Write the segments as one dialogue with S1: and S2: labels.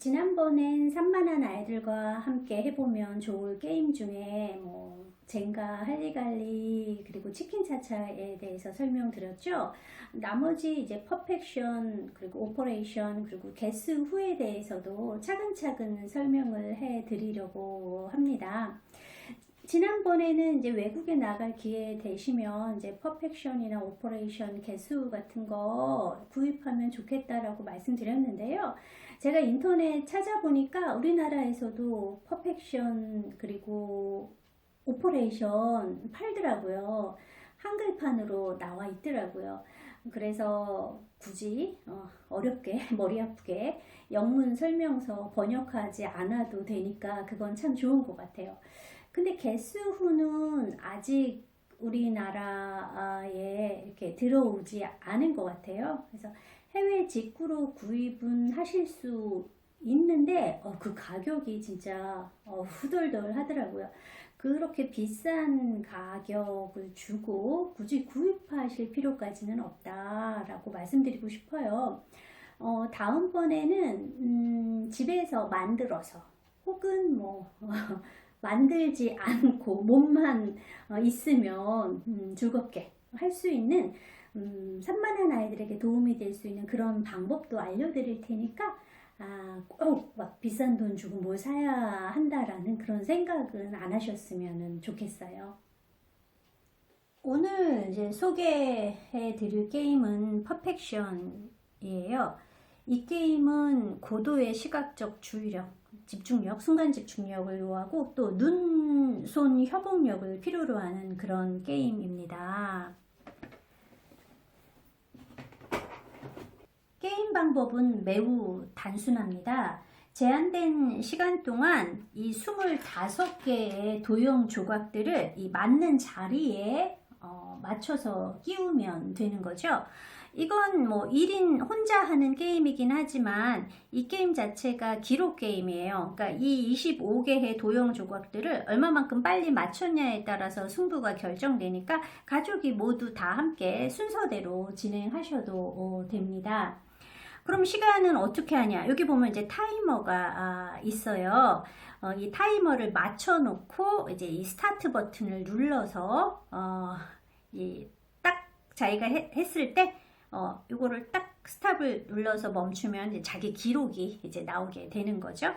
S1: 지난번엔 산만한 아이들과 함께 해보면 좋을 게임 중에 젠가, 할리갈리, 그리고 치킨차차에 대해서 설명드렸죠. 나머지 이제 퍼펙션, 그리고 오퍼레이션, 그리고 개수 후에 대해서도 차근차근 설명을 해드리려고 합니다. 지난번에는 이제 외국에 나갈 기회 되시면 이제 퍼펙션이나 오퍼레이션 개수 같은 거 구입하면 좋겠다라고 말씀드렸는데요. 제가 인터넷 찾아보니까 우리나라에서도 퍼펙션 그리고 오퍼레이션 팔더라고요. 한글판으로 나와 있더라고요. 그래서 굳이 어렵게 머리 아프게 영문 설명서 번역하지 않아도 되니까 그건 참 좋은 것 같아요. 근데 개수후는 아직 우리나라에 이렇게 들어오지 않은 것 같아요. 그래서 해외 직구로 구입은 하실 수 있는데 그 가격이 진짜 후덜덜 하더라고요. 그렇게 비싼 가격을 주고 굳이 구입하실 필요까지는 없다라고 말씀드리고 싶어요. 다음번에는 집에서 만들어서 혹은 만들지 않고 몸만 있으면 즐겁게 할 수 있는 산만한 아이들에게 도움이 될 수 있는 그런 방법도 알려드릴 테니까 꼭 막 비싼 돈 주고 뭘 사야 한다라는 그런 생각은 안 하셨으면 좋겠어요. 오늘 이제 소개해 드릴 게임은 퍼펙션이에요. 이 게임은 고도의 시각적 주의력, 집중력, 순간 집중력을 요하고 또 눈, 손, 협응력을 필요로 하는 그런 게임입니다. 게임 방법은 매우 단순합니다. 제한된 시간 동안 이 25개의 도형 조각들을 이 맞는 자리에 맞춰서 끼우면 되는 거죠. 이건 1인 혼자 하는 게임이긴 하지만 이 게임 자체가 기록 게임이에요. 그러니까 이 25개의 도형 조각들을 얼마만큼 빨리 맞췄냐에 따라서 승부가 결정되니까 가족이 모두 다 함께 순서대로 진행하셔도 됩니다. 그럼 시간은 어떻게 하냐? 여기 보면 이제 타이머가 있어요. 이 타이머를 맞춰놓고 이제 이 스타트 버튼을 눌러서 딱 자기가 했을 때 이거를 딱 스탑을 눌러서 멈추면 이제 자기 기록이 이제 나오게 되는 거죠.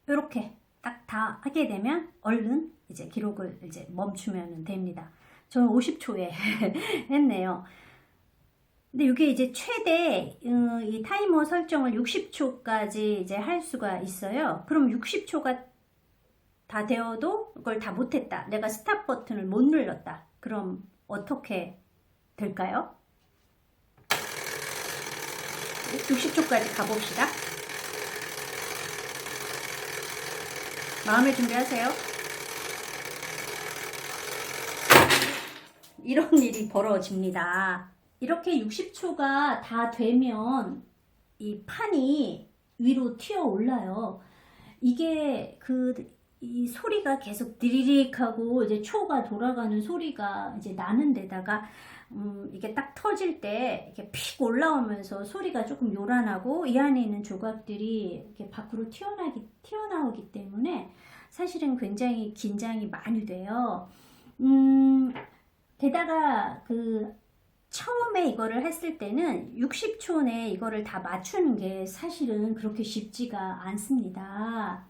S1: 이렇게 딱 다 하게 되면 얼른 이제 기록을 이제 멈추면 됩니다. 저는 50초에 했네요. 근데 이게 이제 최대 이 타이머 설정을 60초까지 이제 할 수가 있어요. 그럼 60초가 다 되어도 그걸 다 못했다. 내가 스탑 버튼을 못 눌렀다. 그럼 어떻게 될까요? 60초까지 가봅시다. 마음의 준비하세요. 이런 일이 벌어집니다. 이렇게 60초가 다 되면 이 판이 위로 튀어 올라요. 이게 이 소리가 계속 드리릭 하고 이제 초가 돌아가는 소리가 이제 나는 데다가 이게 딱 터질 때 이렇게 픽 올라오면서 소리가 조금 요란하고 이 안에 있는 조각들이 이렇게 밖으로 튀어나오기 때문에 사실은 굉장히 긴장이 많이 돼요. 게다가 처음에 이거를 했을 때는 60초 내에 이거를 다 맞추는 게 사실은 그렇게 쉽지가 않습니다.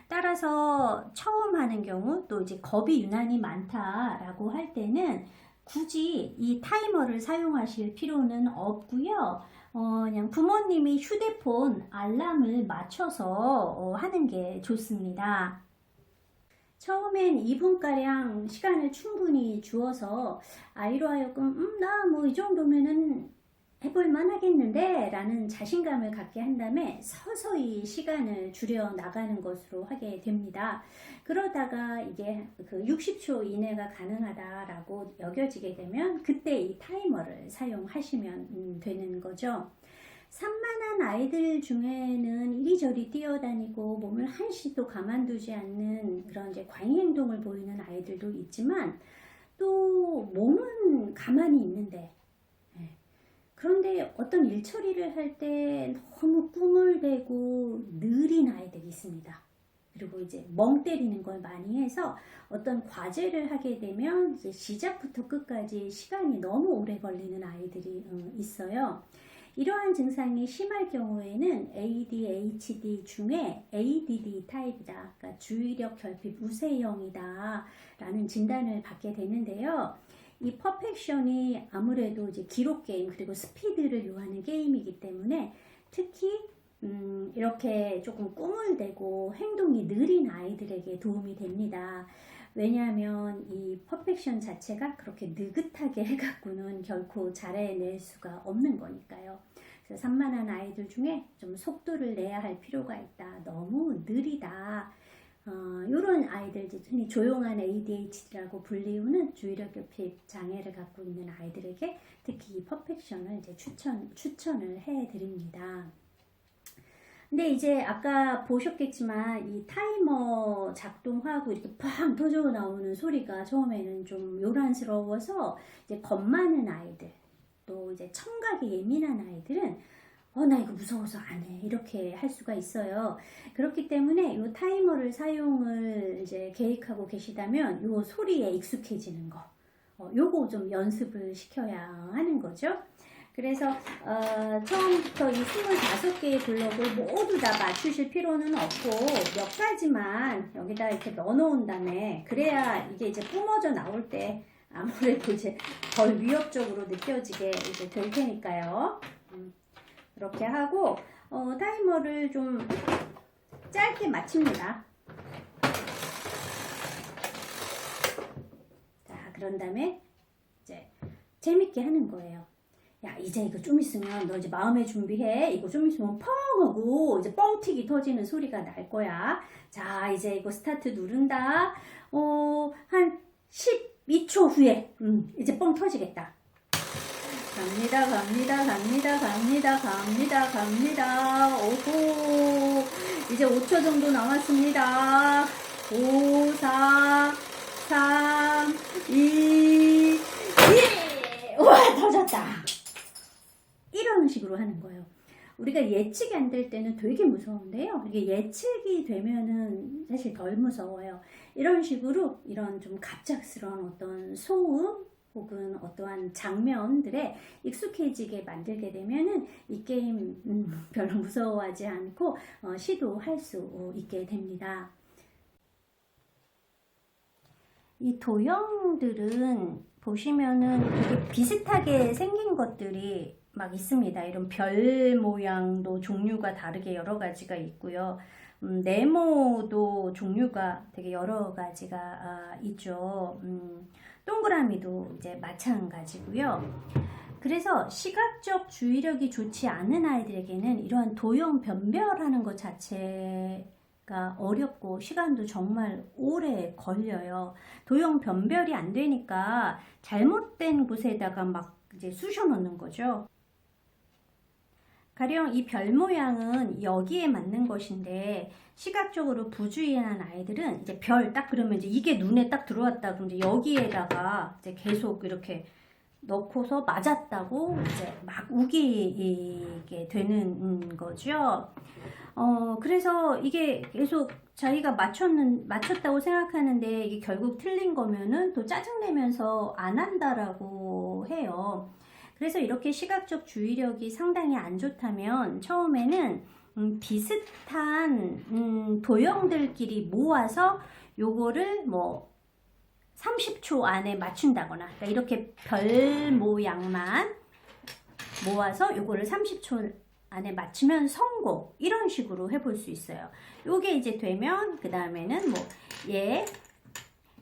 S1: 따라서 처음 하는 경우 또 이제 겁이 유난히 많다라고 할 때는 굳이 이 타이머를 사용하실 필요는 없고요. 그냥 부모님이 휴대폰 알람을 맞춰서 하는 게 좋습니다. 처음엔 2분가량 시간을 충분히 주어서 아이로 하여금 나 뭐 이 정도면은 해볼만 하겠는데 라는 자신감을 갖게 한 다음에 서서히 시간을 줄여 나가는 것으로 하게 됩니다. 그러다가 이게 60초 이내가 가능하다라고 여겨지게 되면 그때 이 타이머를 사용하시면 되는 거죠. 산만한 아이들 중에는 이리저리 뛰어다니고 몸을 한시도 가만두지 않는 그런 이제 과잉 행동을 보이는 아이들도 있지만 또 몸은 가만히 있는데 그런데 어떤 일 처리를 할 때 너무 꿈을 대고 느린 아이들이 있습니다. 그리고 이제 멍 때리는 걸 많이 해서 어떤 과제를 하게 되면 이제 시작부터 끝까지 시간이 너무 오래 걸리는 아이들이 있어요. 이러한 증상이 심할 경우에는 ADHD 중에 ADD 타입이다. 그러니까 주의력 결핍 우세형이다 라는 진단을 받게 되는데요. 이 퍼펙션이 아무래도 이제 기록 게임 그리고 스피드를 요하는 게임이기 때문에 특히 이렇게 조금 꿈을 대고 행동이 느린 아이들에게 도움이 됩니다. 왜냐하면 이 퍼펙션 자체가 그렇게 느긋하게 해갖고는 결코 잘해낼 수가 없는 거니까요. 그래서 산만한 아이들 중에 좀 속도를 내야 할 필요가 있다. 너무 느리다. 이런 아이들, 흔히 조용한 ADHD라고 불리우는 주의력 결핍 장애를 갖고 있는 아이들에게 특히 이 퍼펙션을 이제 추천을 해드립니다. 근데 이제 아까 보셨겠지만 이 타이머 작동하고 이렇게 팡 터져 나오는 소리가 처음에는 좀 요란스러워서 이제 겁 많은 아이들, 또 이제 청각이 예민한 아이들은 나 이거 무서워서 안 해. 이렇게 할 수가 있어요. 그렇기 때문에 이 타이머를 사용을 이제 계획하고 계시다면 이 소리에 익숙해지는 거. 요거 좀 연습을 시켜야 하는 거죠. 그래서 처음부터 이 25개의 블럭을 모두 다 맞추실 필요는 없고 몇 가지만 여기다 이렇게 넣어놓은 다음에 그래야 이게 이제 뿜어져 나올 때 아무래도 이제 덜 위협적으로 느껴지게 이제 될 테니까요. 이렇게 하고 타이머를 좀 짧게 맞춥니다. 자, 그런 다음에 이제 재밌게 하는 거예요. 야, 이제 이거 좀 있으면 너 이제 마음의 준비해. 이거 좀 있으면 펑 하고 이제 뻥튀기 터지는 소리가 날 거야. 자, 이제 이거 스타트 누른다. 한 12초 후에 이제 뻥 터지겠다. 갑니다, 갑니다, 갑니다, 갑니다, 갑니다, 갑니다. 오호. 이제 5초 정도 남았습니다. 5, 4, 3, 2, 1. 우와, 터졌다. 이런 식으로 하는 거예요. 우리가 예측이 안 될 때는 되게 무서운데요. 이게 예측이 되면은 사실 덜 무서워요. 이런 식으로 이런 좀 갑작스러운 어떤 소음 혹은 어떠한 장면들에 익숙해지게 만들게 되면은 이 게임 별로 무서워하지 않고 시도할 수 있게 됩니다. 이 도형들은 보시면은 되게 비슷하게 생긴 것들이 막 있습니다. 이런 별 모양도 종류가 다르게 여러 가지가 있고요. 네모도 종류가 되게 여러 가지가 있죠. 동그라미도 이제 마찬가지고요. 그래서 시각적 주의력이 좋지 않은 아이들에게는 이러한 도형 변별하는 것 자체가 어렵고 시간도 정말 오래 걸려요. 도형 변별이 안 되니까 잘못된 곳에다가 막 이제 쑤셔 넣는 거죠. 가령 이 별 모양은 여기에 맞는 것인데 시각적으로 부주의한 아이들은 이제 별 딱 그러면 이제 이게 눈에 딱 들어왔다 그럼 이제 여기에다가 이제 계속 이렇게 넣고서 맞았다고 이제 막 우기게 되는 거죠. 그래서 이게 계속 자기가 맞췄다고 생각하는데 이게 결국 틀린 거면은 또 짜증내면서 안 한다라고 해요. 그래서 이렇게 시각적 주의력이 상당히 안 좋다면 처음에는 비슷한 도형들끼리 모아서 요거를 뭐 30초 안에 맞춘다거나, 그러니까 이렇게 별 모양만 모아서 요거를 30초 안에 맞추면 성공, 이런 식으로 해볼 수 있어요. 요게 이제 되면 그 다음에는 뭐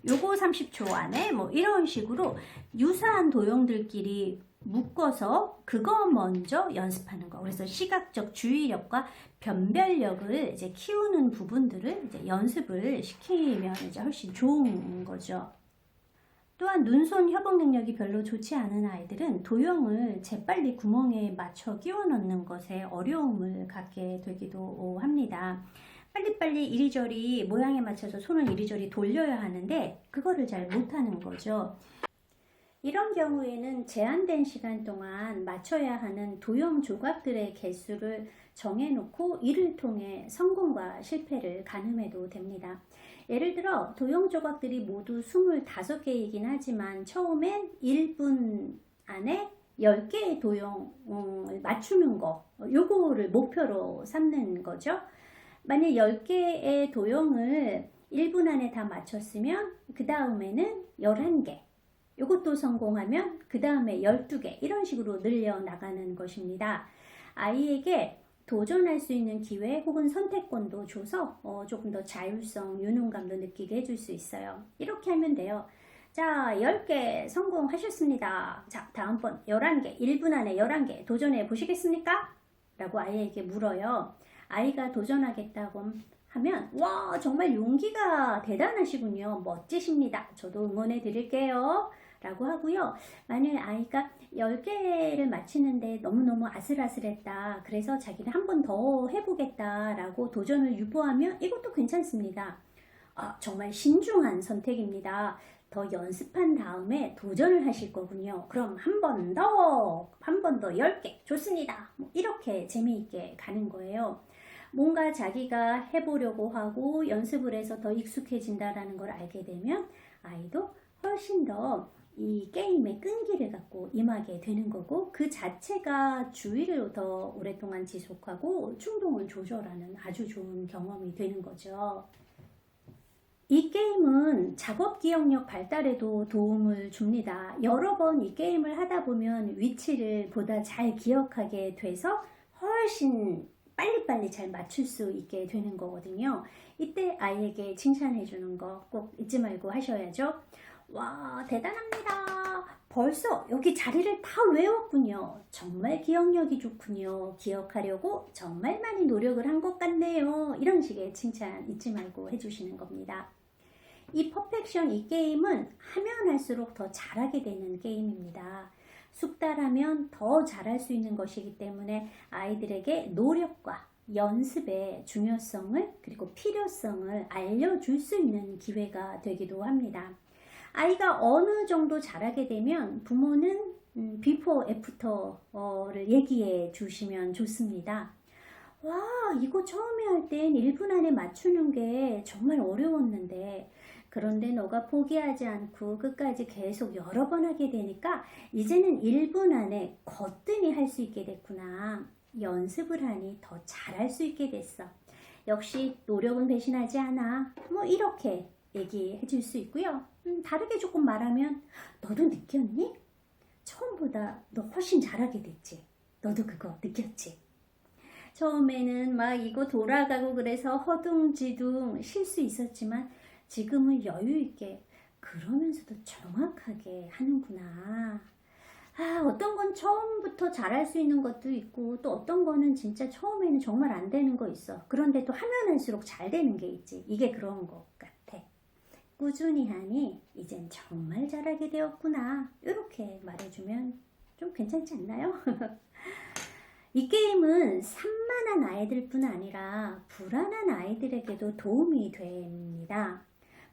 S1: 요거 30초 안에 뭐 이런 식으로 유사한 도형들끼리 묶어서 그거 먼저 연습하는 거. 그래서 시각적 주의력과 변별력을 이제 키우는 부분들을 이제 연습을 시키면 이제 훨씬 좋은 거죠. 또한 눈손 협응 능력이 별로 좋지 않은 아이들은 도형을 재빨리 구멍에 맞춰 끼워 넣는 것에 어려움을 갖게 되기도 합니다. 빨리빨리 이리저리 모양에 맞춰서 손을 이리저리 돌려야 하는데 그거를 잘 못하는 거죠. 이런 경우에는 제한된 시간 동안 맞춰야 하는 도형 조각들의 개수를 정해놓고 이를 통해 성공과 실패를 가늠해도 됩니다. 예를 들어 도형 조각들이 모두 25개이긴 하지만 처음엔 1분 안에 10개의 도형을 맞추는 거, 요거를 목표로 삼는 거죠. 만약 10개의 도형을 1분 안에 다 맞췄으면 그 다음에는 11개, 요것도 성공하면 그 다음에 12개, 이런 식으로 늘려 나가는 것입니다. 아이에게 도전할 수 있는 기회 혹은 선택권도 줘서 조금 더 자율성, 유능감도 느끼게 해줄 수 있어요. 이렇게 하면 돼요. 자, 10개 성공하셨습니다. 자, 다음번 11개, 1분 안에 11개 도전해 보시겠습니까? 라고 아이에게 물어요. 아이가 도전하겠다고 하면 와, 정말 용기가 대단하시군요. 멋지십니다. 저도 응원해 드릴게요. 라고 하고요. 만일 아이가 10개를 맞히는데 너무너무 아슬아슬했다. 그래서 자기는 한 번 더 해보겠다 라고 도전을 유보하면 이것도 괜찮습니다. 정말 신중한 선택입니다. 더 연습한 다음에 도전을 하실 거군요. 그럼 한 번 더 10개 좋습니다. 뭐 이렇게 재미있게 가는 거예요. 뭔가 자기가 해보려고 하고 연습을 해서 더 익숙해진다라는 걸 알게 되면 아이도 훨씬 더 이 게임의 끈기를 갖고 임하게 되는 거고, 그 자체가 주의를 더 오랫동안 지속하고 충동을 조절하는 아주 좋은 경험이 되는 거죠. 이 게임은 작업 기억력 발달에도 도움을 줍니다. 여러 번 이 게임을 하다 보면 위치를 보다 잘 기억하게 돼서 훨씬 빨리빨리 잘 맞출 수 있게 되는 거거든요. 이때 아이에게 칭찬해 주는 거 꼭 잊지 말고 하셔야죠. 와, 대단합니다. 벌써 여기 자리를 다 외웠군요. 정말 기억력이 좋군요. 기억하려고 정말 많이 노력을 한 것 같네요. 이런 식의 칭찬 잊지 말고 해주시는 겁니다. 이 퍼펙션, 이 게임은 하면 할수록 더 잘하게 되는 게임입니다. 숙달하면 더 잘할 수 있는 것이기 때문에 아이들에게 노력과 연습의 중요성을 그리고 필요성을 알려줄 수 있는 기회가 되기도 합니다. 아이가 어느 정도 잘하게 되면 부모는 비포 애프터를 얘기해 주시면 좋습니다. 와, 이거 처음에 할 땐 1분 안에 맞추는 게 정말 어려웠는데 그런데 너가 포기하지 않고 끝까지 계속 여러 번 하게 되니까 이제는 1분 안에 거뜬히 할 수 있게 됐구나. 연습을 하니 더 잘할 수 있게 됐어. 역시 노력은 배신하지 않아. 뭐 이렇게 얘기해 줄 수 있고요. 다르게 조금 말하면 너도 느꼈니? 처음보다 너 훨씬 잘하게 됐지. 너도 그거 느꼈지? 처음에는 막 이거 돌아가고 그래서 허둥지둥 쉴 수 있었지만 지금은 여유 있게 그러면서도 정확하게 하는구나. 어떤 건 처음부터 잘할 수 있는 것도 있고 또 어떤 거는 진짜 처음에는 정말 안 되는 거 있어. 그런데 또 하면 할수록 잘 되는 게 있지. 이게 그런 것 같아. 꾸준히 하니 이젠 정말 잘하게 되었구나. 이렇게 말해주면 좀 괜찮지 않나요? 이 게임은 산만한 아이들뿐 아니라 불안한 아이들에게도 도움이 됩니다.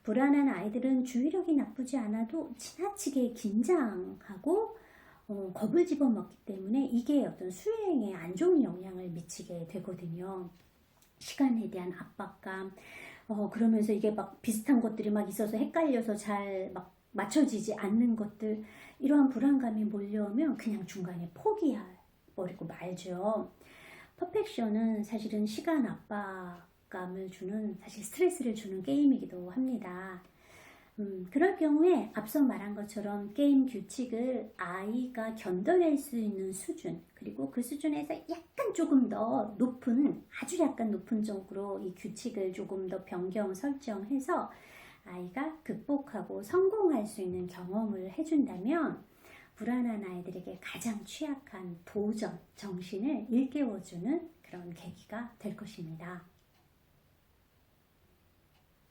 S1: 불안한 아이들은 주의력이 나쁘지 않아도 지나치게 긴장하고 겁을 집어먹기 때문에 이게 어떤 수행에 안 좋은 영향을 미치게 되거든요. 시간에 대한 압박감, 그러면서 이게 막 비슷한 것들이 막 있어서 헷갈려서 잘 막 맞춰지지 않는 것들, 이러한 불안감이 몰려오면 그냥 중간에 포기해버리고 말죠. 퍼펙션은 사실은 시간 압박감을 주는, 사실 스트레스를 주는 게임이기도 합니다. 그럴 경우에 앞서 말한 것처럼 게임 규칙을 아이가 견뎌낼 수 있는 수준, 그리고 그 수준에서 약간 조금 더 높은, 아주 약간 높은 쪽으로 이 규칙을 조금 더 변경 설정해서 아이가 극복하고 성공할 수 있는 경험을 해준다면 불안한 아이들에게 가장 취약한 도전 정신을 일깨워주는 그런 계기가 될 것입니다.